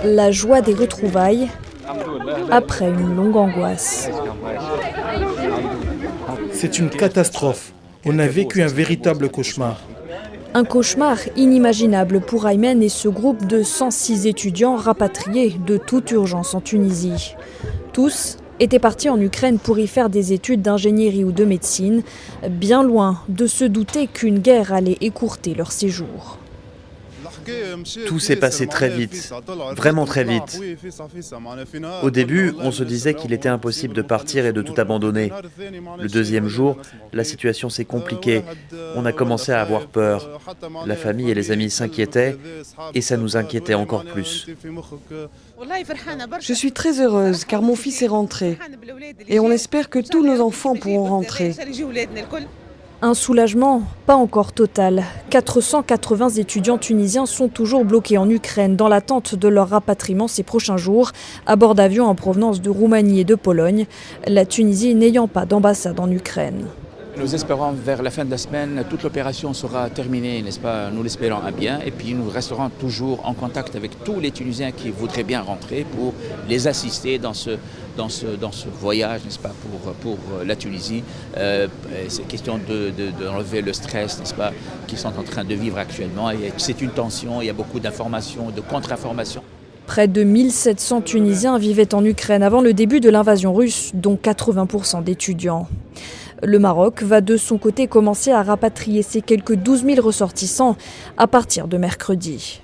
La joie des retrouvailles après une longue angoisse. C'est une catastrophe. On a vécu un véritable cauchemar. Un cauchemar inimaginable pour Aymen et ce groupe de 106 étudiants rapatriés de toute urgence en Tunisie. Tous étaient partis en Ukraine pour y faire des études d'ingénierie ou de médecine, bien loin de se douter qu'une guerre allait écourter leur séjour. Tout s'est passé très vite, vraiment très vite. Au début, on se disait qu'il était impossible de partir et de tout abandonner. Le deuxième jour, la situation s'est compliquée. On a commencé à avoir peur. La famille et les amis s'inquiétaient et ça nous inquiétait encore plus. Je suis très heureuse car mon fils est rentré et on espère que tous nos enfants pourront rentrer. Un soulagement pas encore total. 480 étudiants tunisiens sont toujours bloqués en Ukraine dans l'attente de leur rapatriement ces prochains jours à bord d'avions en provenance de Roumanie et de Pologne, la Tunisie n'ayant pas d'ambassade en Ukraine. Nous espérons vers la fin de la semaine, toute l'opération sera terminée, n'est-ce pas? Nous l'espérons à bien. Et puis nous resterons toujours en contact avec tous les Tunisiens qui voudraient bien rentrer pour les assister dans ce voyage, n'est-ce pas, pour la Tunisie. C'est question d'enlever le stress, n'est-ce pas, qu'ils sont en train de vivre actuellement. C'est une tension, il y a beaucoup d'informations, de contre-informations. Près de 1700 Tunisiens vivaient en Ukraine avant le début de l'invasion russe, dont 80% d'étudiants. Le Maroc va de son côté commencer à rapatrier ses quelques 12 000 ressortissants à partir de mercredi.